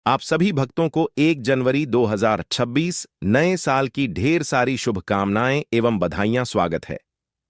आप सभी भक्तों को 1 जनवरी 2026 नए साल की ढेर सारी शुभकामनाएं एवं बधाइयां। स्वागत है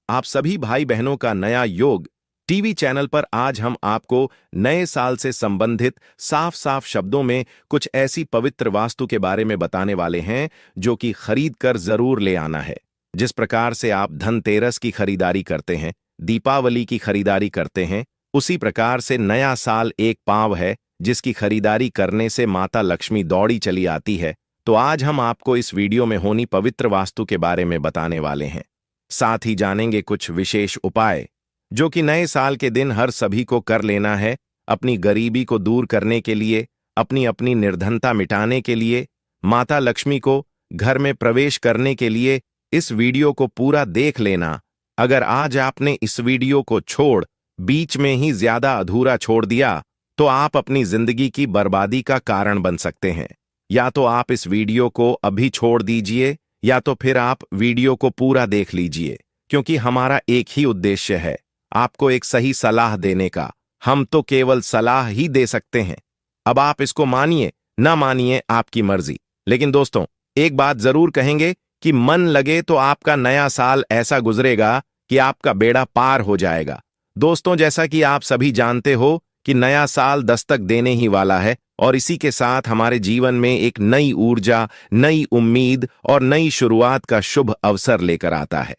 आप सभी भाई बहनों का नया योग टीवी चैनल पर। आज हम आपको नए साल से संबंधित साफ साफ शब्दों में कुछ ऐसी पवित्र वास्तु के बारे में बताने वाले हैं जो कि खरीद कर जरूर ले आना है। जिस प्रकार से आप धनतेरस की खरीदारी करते हैं, दीपावली की खरीदारी करते हैं, उसी प्रकार से नया साल एक पांव है जिसकी खरीदारी करने से माता लक्ष्मी दौड़ी चली आती है। तो आज हम आपको इस वीडियो में होनी पवित्र वास्तु के बारे में बताने वाले हैं। साथ ही जानेंगे कुछ विशेष उपाय जो कि नए साल के दिन हर सभी को कर लेना है, अपनी गरीबी को दूर करने के लिए, अपनी अपनी निर्धनता मिटाने के लिए, माता लक्ष्मी को घर में प्रवेश करने के लिए। इस वीडियो को पूरा देख लेना। अगर आज आपने इस वीडियो को छोड़ बीच में ही ज्यादा अधूरा छोड़ दिया तो आप अपनी जिंदगी की बर्बादी का कारण बन सकते हैं। या तो आप इस वीडियो को अभी छोड़ दीजिए या तो फिर आप वीडियो को पूरा देख लीजिए, क्योंकि हमारा एक ही उद्देश्य है, आपको एक सही सलाह देने का। हम तो केवल सलाह ही दे सकते हैं। अब आप इसको मानिए ना मानिए, आपकी मर्जी। लेकिन दोस्तों, एक बात जरूर कहेंगे कि मन लगे तो आपका नया साल ऐसा गुजरेगा कि आपका बेड़ा पार हो जाएगा। दोस्तों, जैसा कि आप सभी जानते हो कि नया साल दस्तक देने ही वाला है और इसी के साथ हमारे जीवन में एक नई ऊर्जा, नई उम्मीद और नई शुरुआत का शुभ अवसर लेकर आता है।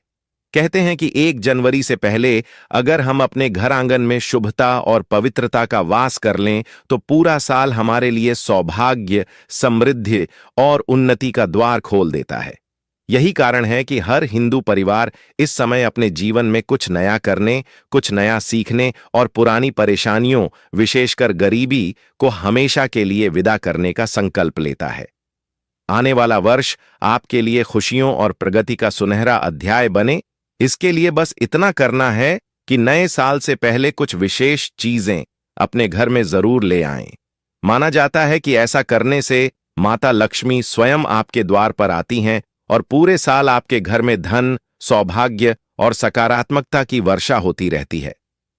कहते हैं कि 1 जनवरी से पहले अगर हम अपने घर आंगन में शुभता और पवित्रता का वास कर लें तो पूरा साल हमारे लिए सौभाग्य, समृद्धि और उन्नति का द्वार खोल देता है। यही कारण है कि हर हिंदू परिवार इस समय अपने जीवन में कुछ नया करने, कुछ नया सीखने और पुरानी परेशानियों, विशेषकर गरीबी को हमेशा के लिए विदा करने का संकल्प लेता है। आने वाला वर्ष आपके लिए खुशियों और प्रगति का सुनहरा अध्याय बने, इसके लिए बस इतना करना है कि नए साल से पहले कुछ विशेष चीजें अपने घर में जरूर ले आएं। माना जाता है कि ऐसा करने से माता लक्ष्मी स्वयं आपके द्वार पर आती हैं और पूरे साल आपके घर में धन, सौभाग्य और सकारात्मकता की वर्षा होती रहती है।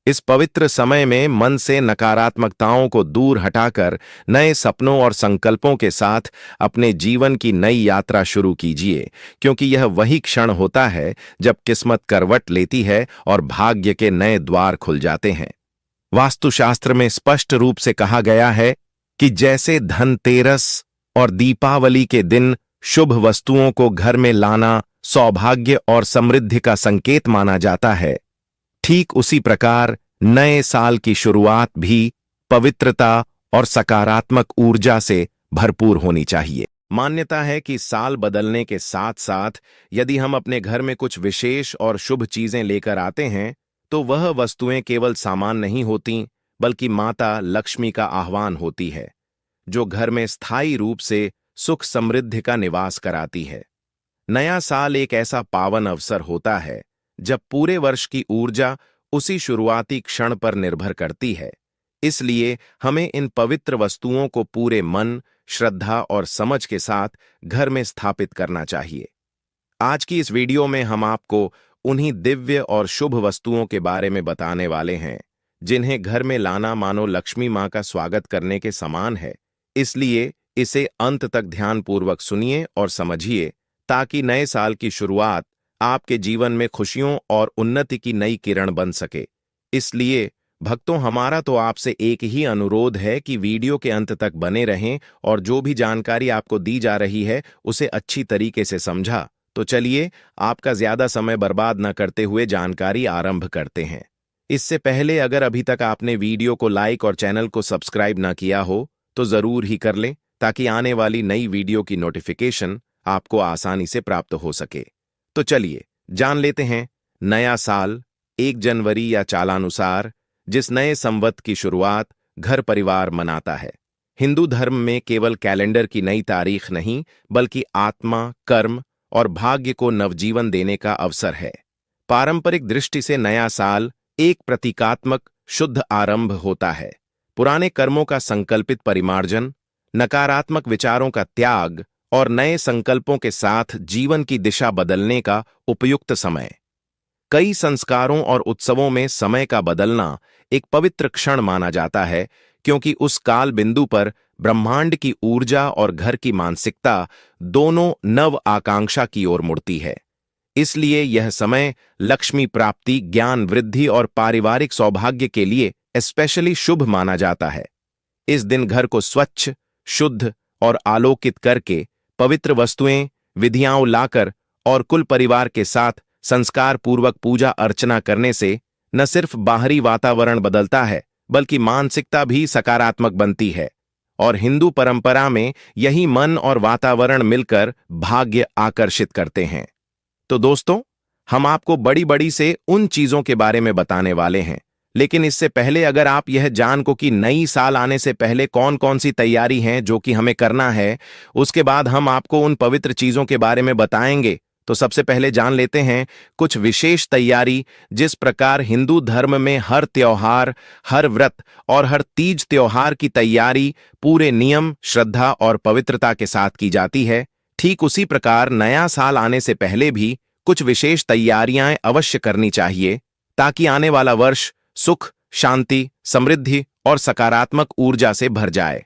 इस पवित्र समय में मन से नकारात्मकताओं को दूर हटाकर नए सपनों और संकल्पों के साथ अपने जीवन की नई यात्रा शुरू कीजिए, क्योंकि यह वही क्षण होता है जब किस्मत करवट लेती है और भाग्य के नए द्वार खुल जाते हैं। वास्तुशास्त्र में स्पष्ट रूप से कहा गया है कि जैसे धनतेरस और दीपावली के दिन शुभ वस्तुओं को घर में लाना सौभाग्य और समृद्धि का संकेत माना जाता है, ठीक उसी प्रकार नए साल की शुरुआत भी पवित्रता और सकारात्मक ऊर्जा से भरपूर होनी चाहिए। मान्यता है कि साल बदलने के साथ साथ यदि हम अपने घर में कुछ विशेष और शुभ चीजें लेकर आते हैं तो वह वस्तुएं केवल सामान नहीं होती, बल्कि माता लक्ष्मी का आह्वान होती है, जो घर में स्थायी रूप से सुख समृद्धि का निवास कराती है। नया साल एक ऐसा पावन अवसर होता है जब पूरे वर्ष की ऊर्जा उसी शुरुआती क्षण पर निर्भर करती है। इसलिए हमें इन पवित्र वस्तुओं को पूरे मन, श्रद्धा और समझ के साथ घर में स्थापित करना चाहिए। आज की इस वीडियो में हम आपको उन्हीं दिव्य और शुभ वस्तुओं के बारे में बताने वाले हैं जिन्हें घर में लाना मानो लक्ष्मी मां का स्वागत करने के समान है। इसलिए इसे अंत तक ध्यानपूर्वक सुनिए और समझिए, ताकि नए साल की शुरुआत आपके जीवन में खुशियों और उन्नति की नई किरण बन सके। इसलिए भक्तों, हमारा तो आपसे एक ही अनुरोध है कि वीडियो के अंत तक बने रहें और जो भी जानकारी आपको दी जा रही है उसे अच्छी तरीके से समझा। तो चलिए, आपका ज्यादा समय बर्बाद न करते हुए जानकारी आरंभ करते हैं। इससे पहले अगर अभी तक आपने वीडियो को लाइक और चैनल को सब्सक्राइब ना किया हो तो जरूर ही कर लें, ताकि आने वाली नई वीडियो की नोटिफिकेशन आपको आसानी से प्राप्त हो सके। तो चलिए जान लेते हैं। नया साल 1 जनवरी या चालानुसार जिस नए संवत की शुरुआत घर परिवार मनाता है, हिंदू धर्म में केवल कैलेंडर की नई तारीख नहीं, बल्कि आत्मा, कर्म और भाग्य को नवजीवन देने का अवसर है। पारंपरिक दृष्टि से नया साल एक प्रतीकात्मक शुद्ध आरंभ होता है, पुराने कर्मों का संकल्पित परिमार्जन, नकारात्मक विचारों का त्याग और नए संकल्पों के साथ जीवन की दिशा बदलने का उपयुक्त समय। कई संस्कारों और उत्सवों में समय का बदलना एक पवित्र क्षण माना जाता है, क्योंकि उस काल बिंदु पर ब्रह्मांड की ऊर्जा और घर की मानसिकता दोनों नव आकांक्षा की ओर मुड़ती है। इसलिए यह समय लक्ष्मी प्राप्ति, ज्ञान वृद्धि और पारिवारिक सौभाग्य के लिए स्पेशली शुभ माना जाता है। इस दिन घर को स्वच्छ, शुद्ध और आलोकित करके पवित्र वस्तुएं, विधियां लाकर और कुल परिवार के साथ संस्कार पूर्वक पूजा अर्चना करने से न सिर्फ बाहरी वातावरण बदलता है, बल्कि मानसिकता भी सकारात्मक बनती है। और हिंदू परंपरा में यही मन और वातावरण मिलकर भाग्य आकर्षित करते हैं। तो दोस्तों, हम आपको बड़ी बड़ी से उन चीजों के बारे में बताने वाले हैं, लेकिन इससे पहले अगर आप यह जान को कि नई साल आने से पहले कौन कौन सी तैयारी हैं जो कि हमें करना है, उसके बाद हम आपको उन पवित्र चीजों के बारे में बताएंगे। तो सबसे पहले जान लेते हैं कुछ विशेष तैयारी, जिस प्रकार हिंदू धर्म में हर त्योहार, हर व्रत और हर तीज त्योहार की तैयारी पूरे नियम, श्रद्धा और पवित्रता के साथ की जाती है, ठीक उसी प्रकार नया साल आने से पहले भी कुछ विशेष तैयारियां अवश्य करनी चाहिए, ताकि आने वाला वर्ष सुख, शांति, समृद्धि और सकारात्मक ऊर्जा से भर जाए।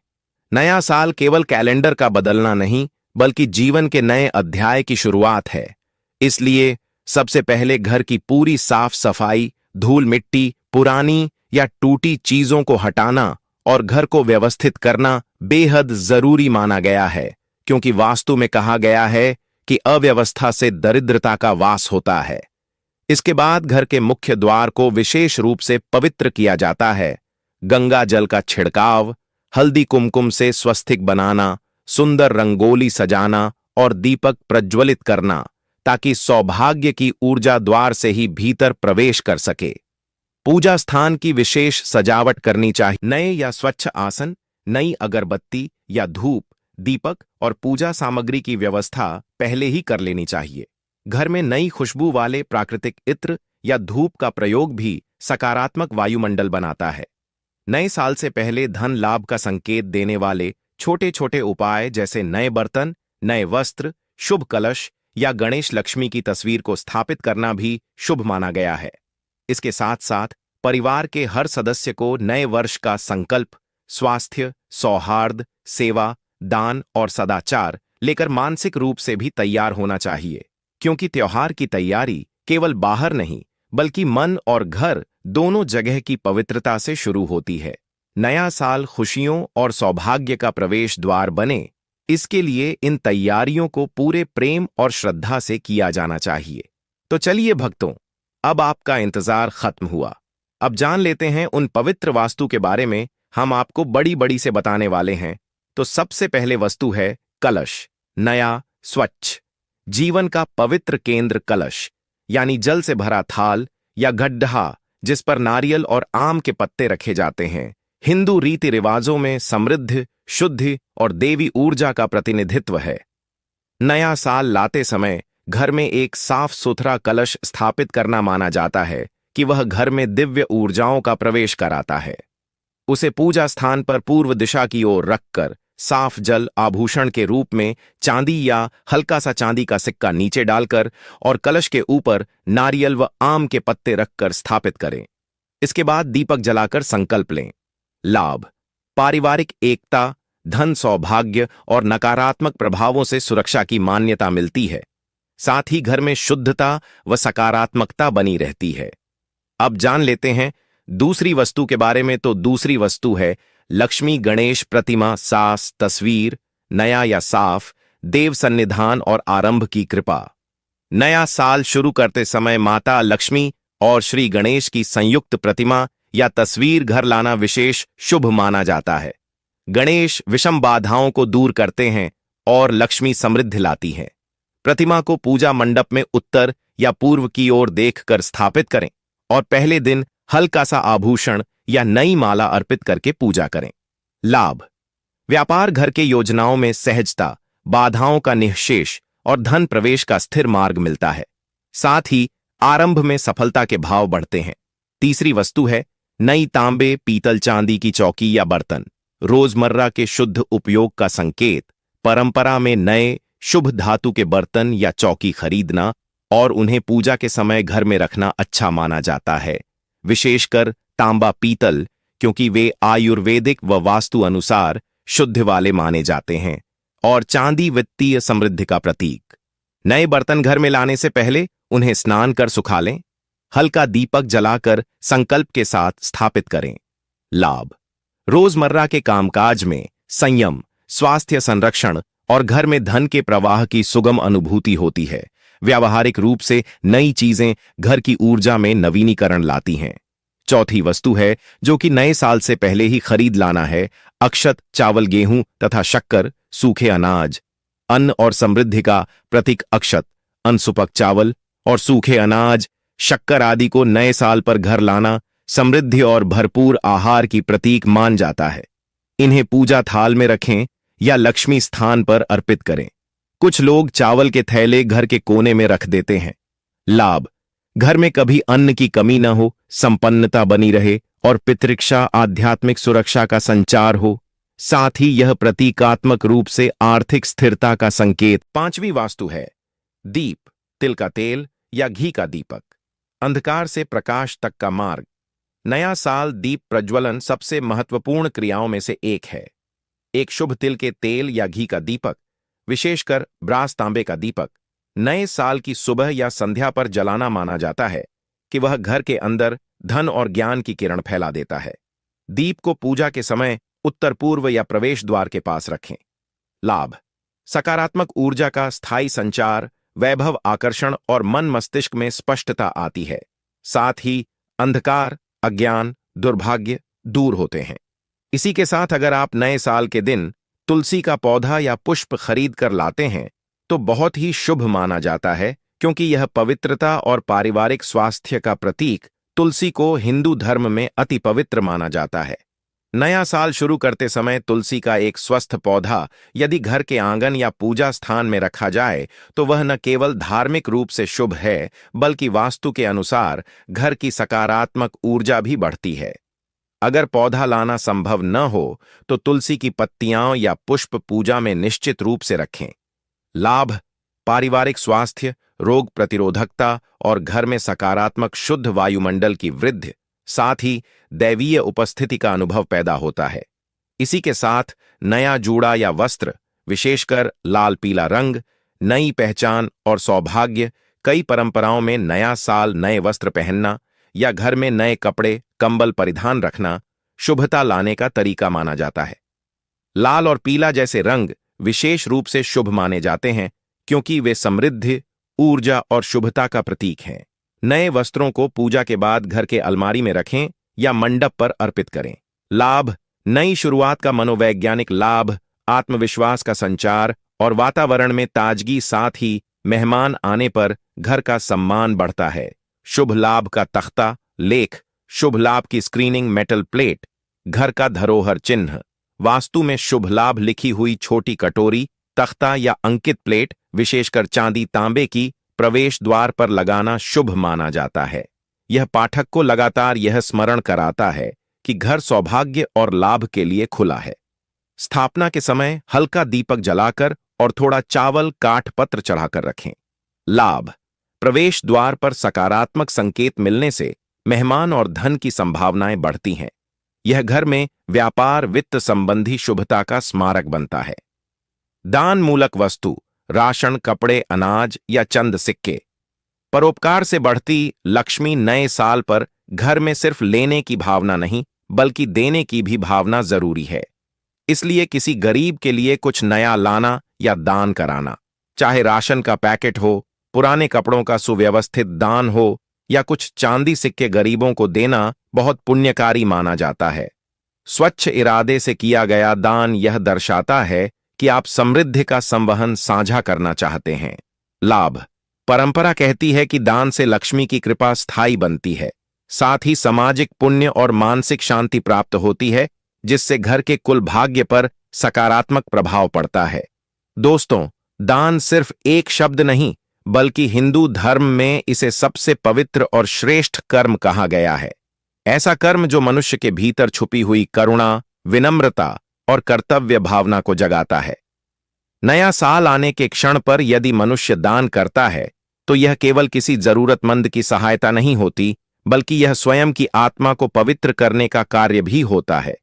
नया साल केवल कैलेंडर का बदलना नहीं, बल्कि जीवन के नए अध्याय की शुरुआत है। इसलिए सबसे पहले घर की पूरी साफ सफाई, धूल मिट्टी, पुरानी या टूटी चीजों को हटाना और घर को व्यवस्थित करना बेहद जरूरी माना गया है, क्योंकि वास्तु में कहा गया है कि अव्यवस्था से दरिद्रता का वास होता है। इसके बाद घर के मुख्य द्वार को विशेष रूप से पवित्र किया जाता है। गंगा जल का छिड़काव, हल्दी कुमकुम से स्वस्तिक बनाना, सुंदर रंगोली सजाना और दीपक प्रज्वलित करना, ताकि सौभाग्य की ऊर्जा द्वार से ही भीतर प्रवेश कर सके। पूजा स्थान की विशेष सजावट करनी चाहिए। नए या स्वच्छ आसन, नई अगरबत्ती या धूप, दीपक और पूजा सामग्री की व्यवस्था पहले ही कर लेनी चाहिए। घर में नई खुशबू वाले प्राकृतिक इत्र या धूप का प्रयोग भी सकारात्मक वायुमंडल बनाता है। नए साल से पहले धन लाभ का संकेत देने वाले छोटे छोटे उपाय, जैसे नए बर्तन, नए वस्त्र, शुभ कलश या गणेश लक्ष्मी की तस्वीर को स्थापित करना भी शुभ माना गया है। इसके साथ साथ परिवार के हर सदस्य को नए वर्ष का संकल्प, स्वास्थ्य, सौहार्द, सेवा, दान और सदाचार लेकर मानसिक रूप से भी तैयार होना चाहिए, क्योंकि त्योहार की तैयारी केवल बाहर नहीं, बल्कि मन और घर दोनों जगह की पवित्रता से शुरू होती है। नया साल खुशियों और सौभाग्य का प्रवेश द्वार बने, इसके लिए इन तैयारियों को पूरे प्रेम और श्रद्धा से किया जाना चाहिए। तो चलिए भक्तों, अब आपका इंतजार खत्म हुआ। अब जान लेते हैं उन पवित्र वास्तु के बारे में हम आपको बड़ी बड़ी से बताने वाले हैं। तो सबसे पहले वस्तु है कलश। नया, स्वच्छ, जीवन का पवित्र केंद्र कलश, यानी जल से भरा थाल या गड्ढा जिस पर नारियल और आम के पत्ते रखे जाते हैं, हिंदू रीति रिवाजों में समृद्धि, शुद्धि और देवी ऊर्जा का प्रतिनिधित्व है। नया साल लाते समय घर में एक साफ सुथरा कलश स्थापित करना माना जाता है कि वह घर में दिव्य ऊर्जाओं का प्रवेश कराता है। उसे पूजा स्थान पर पूर्व दिशा की ओर रखकर साफ जल, आभूषण के रूप में चांदी या हल्का सा चांदी का सिक्का नीचे डालकर और कलश के ऊपर नारियल व आम के पत्ते रखकर स्थापित करें। इसके बाद दीपक जलाकर संकल्प लें। लाभ, पारिवारिक एकता, धन, सौभाग्य और नकारात्मक प्रभावों से सुरक्षा की मान्यता मिलती है। साथ ही घर में शुद्धता व सकारात्मकता बनी रहती है। अब जान लेते हैं दूसरी वस्तु के बारे में। तो दूसरी वस्तु है लक्ष्मी गणेश प्रतिमा, सास, तस्वीर, नया या साफ, देव सन्निधान और आरंभ की कृपा। नया साल शुरू करते समय माता लक्ष्मी और श्री गणेश की संयुक्त प्रतिमा या तस्वीर घर लाना विशेष शुभ माना जाता है। गणेश विषम बाधाओं को दूर करते हैं और लक्ष्मी समृद्धि लाती है। प्रतिमा को पूजा मंडप में उत्तर या पूर्व की ओर देखकर स्थापित करें और पहले दिन हल्का सा आभूषण या नई माला अर्पित करके पूजा करें। लाभ, व्यापार, घर के योजनाओं में सहजता, बाधाओं का निःशेष और धन प्रवेश का स्थिर मार्ग मिलता है। साथ ही आरंभ में सफलता के भाव बढ़ते हैं। तीसरी वस्तु है नई तांबे, पीतल, चांदी की चौकी या बर्तन। रोजमर्रा के शुद्ध उपयोग का संकेत। परंपरा में नए शुभ धातु के बर्तन या चौकी खरीदना और उन्हें पूजा के समय घर में रखना अच्छा माना जाता है। विशेषकर तांबा, पीतल, क्योंकि वे आयुर्वेदिक व वास्तु अनुसार शुद्ध वाले माने जाते हैं और चांदी वित्तीय समृद्धि का प्रतीक। नए बर्तन घर में लाने से पहले उन्हें स्नान कर सुखा लें। हल्का दीपक जलाकर संकल्प के साथ स्थापित करें। लाभ: रोजमर्रा के कामकाज में संयम, स्वास्थ्य संरक्षण और घर में धन के प्रवाह की सुगम अनुभूति होती है। व्यावहारिक रूप से नई चीजें घर की ऊर्जा में नवीनीकरण लाती हैं। चौथी वस्तु है जो कि नए साल से पहले ही खरीद लाना है: अक्षत, चावल, गेहूं तथा शक्कर, सूखे अनाज। अन्न और समृद्धि का प्रतीक अक्षत, अनसुपक चावल और सूखे अनाज, शक्कर आदि को नए साल पर घर लाना समृद्धि और भरपूर आहार की प्रतीक मान जाता है। इन्हें पूजा थाल में रखें या लक्ष्मी स्थान पर अर्पित करें। कुछ लोग चावल के थैले घर के कोने में रख देते हैं। लाभ: घर में कभी अन्न की कमी न हो, संपन्नता बनी रहे और पितृक्षा आध्यात्मिक सुरक्षा का संचार हो। साथ ही यह प्रतीकात्मक रूप से आर्थिक स्थिरता का संकेत। पांचवी वास्तु है दीप, तिल का तेल या घी का दीपक। अंधकार से प्रकाश तक का मार्ग। नया साल दीप प्रज्वलन सबसे महत्वपूर्ण क्रियाओं में से एक है। एक शुभ तिल के तेल या घी का दीपक, विशेषकर ब्रास तांबे का दीपक, नए साल की सुबह या संध्या पर जलाना माना जाता है कि वह घर के अंदर धन और ज्ञान की किरण फैला देता है। दीप को पूजा के समय उत्तर पूर्व या प्रवेश द्वार के पास रखें। लाभ: सकारात्मक ऊर्जा का स्थायी संचार, वैभव, आकर्षण और मन मस्तिष्क में स्पष्टता आती है। साथ ही अंधकार, अज्ञान, दुर्भाग्य दूर होते हैं। इसी के साथ अगर आप नए साल के दिन तुलसी का पौधा या पुष्प खरीद कर लाते हैं तो बहुत ही शुभ माना जाता है, क्योंकि यह पवित्रता और पारिवारिक स्वास्थ्य का प्रतीक। तुलसी को हिंदू धर्म में अति पवित्र माना जाता है। नया साल शुरू करते समय तुलसी का एक स्वस्थ पौधा यदि घर के आंगन या पूजा स्थान में रखा जाए तो वह न केवल धार्मिक रूप से शुभ है, बल्कि वास्तु के अनुसार घर की सकारात्मक ऊर्जा भी बढ़ती है। अगर पौधा लाना संभव न हो तो तुलसी की पत्तियां या पुष्प पूजा में निश्चित रूप से रखें। लाभ: पारिवारिक स्वास्थ्य, रोग प्रतिरोधकता और घर में सकारात्मक शुद्ध वायुमंडल की वृद्धि। साथ ही दैवीय उपस्थिति का अनुभव पैदा होता है। इसी के साथ नया जूड़ा या वस्त्र, विशेषकर लाल पीला रंग, नई पहचान और सौभाग्य। कई परंपराओं में नया साल नए वस्त्र पहनना या घर में नए कपड़े, कंबल परिधान रखना शुभता लाने का तरीका माना जाता है। लाल और पीला जैसे रंग विशेष रूप से शुभ माने जाते हैं, क्योंकि वे समृद्धि, ऊर्जा और शुभता का प्रतीक हैं। नए वस्त्रों को पूजा के बाद घर के अलमारी में रखें या मंडप पर अर्पित करें। लाभ: नई शुरुआत का मनोवैज्ञानिक लाभ, आत्मविश्वास का संचार और वातावरण में ताजगी। साथ ही मेहमान आने पर घर का सम्मान बढ़ता है। शुभ लाभ का तख्ता, लेख, शुभ लाभ की स्क्रीनिंग, मेटल प्लेट, घर का धरोहर चिन्ह। वास्तु में शुभ लाभ लिखी हुई छोटी कटोरी, तख्ता या अंकित प्लेट, विशेषकर चांदी तांबे की, प्रवेश द्वार पर लगाना शुभ माना जाता है। यह पाठक को लगातार यह स्मरण कराता है कि घर सौभाग्य और लाभ के लिए खुला है। स्थापना के समय हल्का दीपक जलाकर और थोड़ा चावल, काठ, पत्र चढ़ाकर रखें। लाभ: प्रवेश द्वार पर सकारात्मक संकेत मिलने से मेहमान और धन की संभावनाएं बढ़ती हैं। यह घर में व्यापार, वित्त संबंधी शुभता का स्मारक बनता है। दान मूलक वस्तु, राशन, कपड़े, अनाज या चंद सिक्के। परोपकार से बढ़ती लक्ष्मी। नए साल पर घर में सिर्फ लेने की भावना नहीं, बल्कि देने की भी भावना जरूरी है। इसलिए किसी गरीब के लिए कुछ नया लाना या दान कराना, चाहे राशन का पैकेट हो, पुराने कपड़ों का सुव्यवस्थित दान हो या कुछ चांदी सिक्के गरीबों को देना, बहुत पुण्यकारी माना जाता है। स्वच्छ इरादे से किया गया दान यह दर्शाता है कि आप समृद्धि का संवहन साझा करना चाहते हैं। लाभ: परंपरा कहती है कि दान से लक्ष्मी की कृपा स्थायी बनती है। साथ ही सामाजिक पुण्य और मानसिक शांति प्राप्त होती है, जिससे घर के कुल भाग्य पर सकारात्मक प्रभाव पड़ता है। दोस्तों, दान सिर्फ एक शब्द नहीं, बल्कि हिंदू धर्म में इसे सबसे पवित्र और श्रेष्ठ कर्म कहा गया है। ऐसा कर्म जो मनुष्य के भीतर छुपी हुई करुणा, विनम्रता और कर्तव्य भावना को जगाता है। नया साल आने के क्षण पर यदि मनुष्य दान करता है तो यह केवल किसी जरूरतमंद की सहायता नहीं होती, बल्कि यह स्वयं की आत्मा को पवित्र करने का कार्य भी होता है।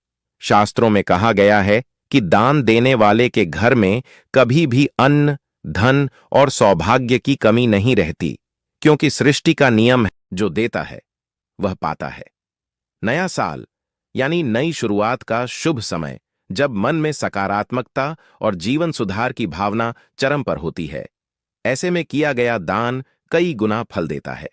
शास्त्रों में कहा गया है कि दान देने वाले के घर में कभी भी अन्न, धन और सौभाग्य की कमी नहीं रहती, क्योंकि सृष्टि का नियम है, जो देता है वह पाता है। नया साल यानी नई शुरुआत का शुभ समय, जब मन में सकारात्मकता और जीवन सुधार की भावना चरम पर होती है। ऐसे में किया गया दान कई गुना फल देता है।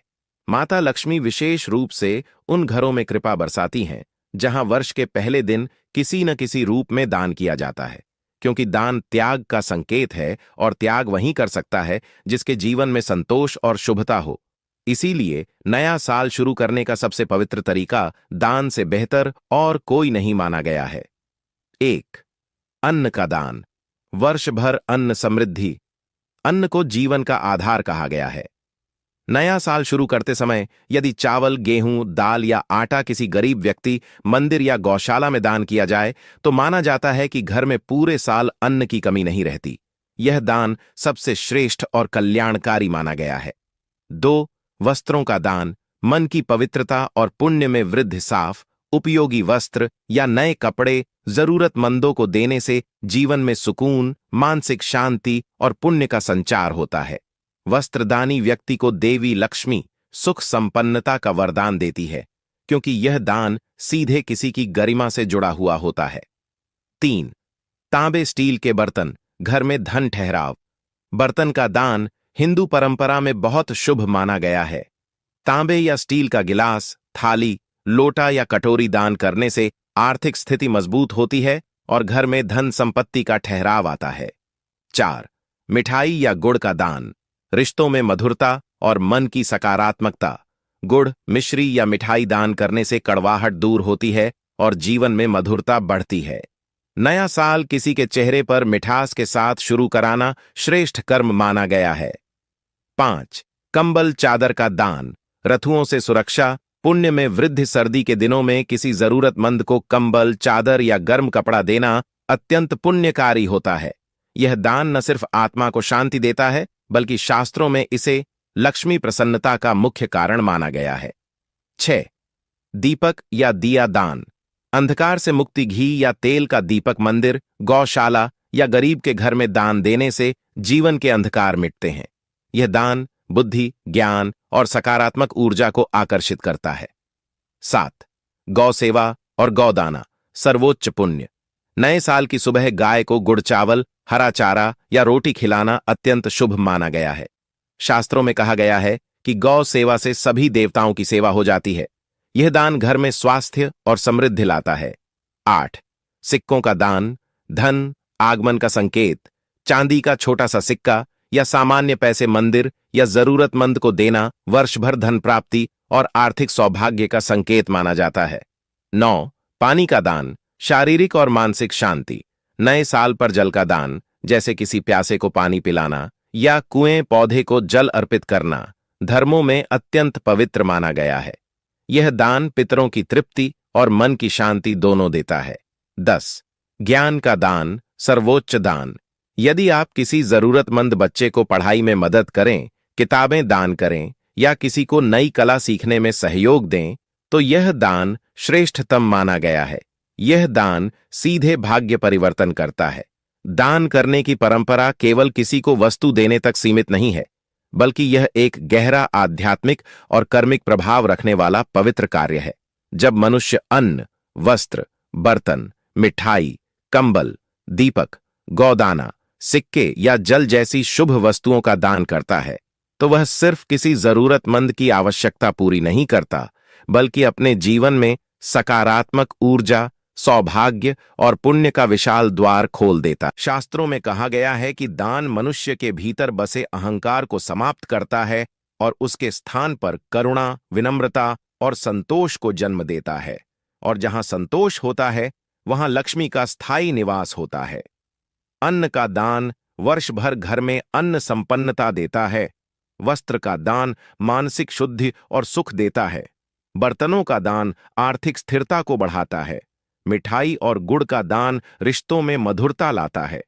माता लक्ष्मी विशेष रूप से उन घरों में कृपा बरसाती हैं जहां वर्ष के पहले दिन किसी न किसी रूप में दान किया जाता है, क्योंकि दान त्याग का संकेत है और त्याग वही कर सकता है जिसके जीवन में संतोष और शुभता हो। इसीलिए नया साल शुरू करने का सबसे पवित्र तरीका दान से बेहतर और कोई नहीं माना गया है। 1. अन्न का दान। वर्ष भर अन्न समृद्धि। अन्न को जीवन का आधार कहा गया है। नया साल शुरू करते समय यदि चावल, गेहूं, दाल या आटा किसी गरीब व्यक्ति, मंदिर या गौशाला में दान किया जाए तो माना जाता है कि घर में पूरे साल अन्न की कमी नहीं रहती। यह दान सबसे श्रेष्ठ और कल्याणकारी माना गया है। 2. वस्त्रों का दान। मन की पवित्रता और पुण्य में वृद्धि। साफ, उपयोगी वस्त्र या नए कपड़े जरूरतमंदों को देने से जीवन में सुकून, मानसिक शांति और पुण्य का संचार होता है। वस्त्रदानी व्यक्ति को देवी लक्ष्मी सुख संपन्नता का वरदान देती है, क्योंकि यह दान सीधे किसी की गरिमा से जुड़ा हुआ होता है। 3. तांबे स्टील के बर्तन। घर में धन ठहराव। बर्तन का दान हिंदू परंपरा में बहुत शुभ माना गया है। तांबे या स्टील का गिलास, थाली, लोटा या कटोरी दान करने से आर्थिक स्थिति मजबूत होती है और घर में धन संपत्ति का ठहराव आता है। 4. मिठाई या गुड़ का दान। रिश्तों में मधुरता और मन की सकारात्मकता। गुड़, मिश्री या मिठाई दान करने से कड़वाहट दूर होती है और जीवन में मधुरता बढ़ती है। नया साल किसी के चेहरे पर मिठास के साथ शुरू कराना श्रेष्ठ कर्म माना गया है। 5. कंबल चादर का दान। रथुओं से सुरक्षा, पुण्य में वृद्धि। सर्दी के दिनों में किसी जरूरतमंद को कंबल, चादर या गर्म कपड़ा देना अत्यंत पुण्यकारी होता है। यह दान न सिर्फ आत्मा को शांति देता है, बल्कि शास्त्रों में इसे लक्ष्मी प्रसन्नता का मुख्य कारण माना गया है। 6. दीपक या दिया दान। अंधकार से मुक्ति। घी या तेल का दीपक मंदिर, गौशाला या गरीब के घर में दान देने से जीवन के अंधकार मिटते हैं। यह दान बुद्धि, ज्ञान और सकारात्मक ऊर्जा को आकर्षित करता है। 7. गौ सेवा और गौदाना। सर्वोच्च पुण्य। नए साल की सुबह गाय को गुड़ चावल, हरा चारा या रोटी खिलाना अत्यंत शुभ माना गया है। शास्त्रों में कहा गया है कि गौ सेवा से सभी देवताओं की सेवा हो जाती है। यह दान घर में स्वास्थ्य और समृद्धि लाता है। 8. सिक्कों का दान। धन आगमन का संकेत। चांदी का छोटा सा सिक्का या सामान्य पैसे मंदिर या जरूरतमंद को देना वर्ष भर धन प्राप्ति और आर्थिक सौभाग्य का संकेत माना जाता है। 9. पानी का दान। शारीरिक और मानसिक शांति। नए साल पर जल का दान, जैसे किसी प्यासे को पानी पिलाना या कुएं पौधे को जल अर्पित करना, धर्मों में अत्यंत पवित्र माना गया है। यह दान पितरों की तृप्ति और मन की शांति दोनों देता है। 10. ज्ञान का दान। सर्वोच्च दान। यदि आप किसी जरूरतमंद बच्चे को पढ़ाई में मदद करें, किताबें दान करें या किसी को नई कला सीखने में सहयोग दें, तो यह दान श्रेष्ठतम माना गया है। यह दान सीधे भाग्य परिवर्तन करता है। दान करने की परंपरा केवल किसी को वस्तु देने तक सीमित नहीं है, बल्कि यह एक गहरा आध्यात्मिक और कर्मिक प्रभाव रखने वाला पवित्र कार्य है। जब मनुष्य अन्न, वस्त्र, बर्तन, मिठाई, कंबल, दीपक, गौदाना, सिक्के या जल जैसी शुभ वस्तुओं का दान करता है, तो वह सिर्फ किसी जरूरतमंद की आवश्यकता पूरी नहीं करता, बल्कि अपने जीवन में सकारात्मक ऊर्जा, सौभाग्य और पुण्य का विशाल द्वार खोल देता। शास्त्रों में कहा गया है कि दान मनुष्य के भीतर बसे अहंकार को समाप्त करता है और उसके स्थान पर करुणा, विनम्रता और संतोष को जन्म देता है। और जहां संतोष होता है, वहां लक्ष्मी का स्थायी निवास होता है। अन्न का दान वर्ष भर घर में अन्न संपन्नता देता है। वस्त्र का दान मानसिक शुद्धि और सुख देता है। बर्तनों का दान आर्थिक स्थिरता को बढ़ाता है। मिठाई और गुड़ का दान रिश्तों में मधुरता लाता है।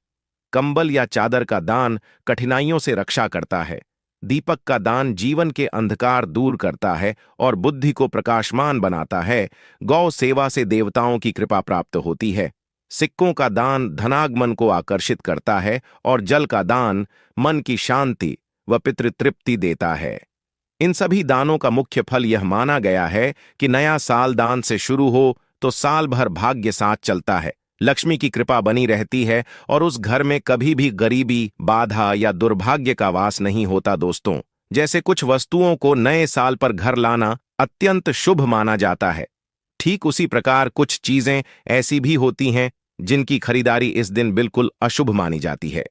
कंबल या चादर का दान कठिनाइयों से रक्षा करता है। दीपक का दान जीवन के अंधकार दूर करता है और बुद्धि को प्रकाशमान बनाता है। गौ सेवा से देवताओं की कृपा प्राप्त होती है। सिक्कों का दान धनागमन को आकर्षित करता है और जल का दान मन की शांति व पितृतृप्ति देता है। इन सभी दानों का मुख्य फल यह माना गया है कि नया साल दान से शुरू हो तो साल भर भाग्य साथ चलता है, लक्ष्मी की कृपा बनी रहती है और उस घर में कभी भी गरीबी, बाधा या दुर्भाग्य का वास नहीं होता। दोस्तों, जैसे कुछ वस्तुओं को नए साल पर घर लाना अत्यंत शुभ माना जाता है, ठीक उसी प्रकार कुछ चीजें ऐसी भी होती हैं जिनकी खरीदारी इस दिन बिल्कुल अशुभ मानी जाती है।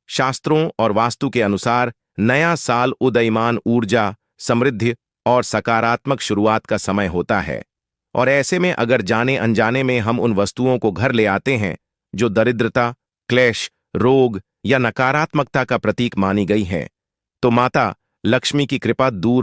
शास्त्रों और वास्तु के अनुसार नया साल उदयमान ऊर्जा, समृद्धि और सकारात्मक शुरुआत का समय होता है, और ऐसे में अगर जाने अनजाने में हम उन वस्तुओं को घर ले आते हैं जो दरिद्रता, क्लेश, रोग या नकारात्मकता का प्रतीक मानी गई हैं, तो माता लक्ष्मी की कृपा दूर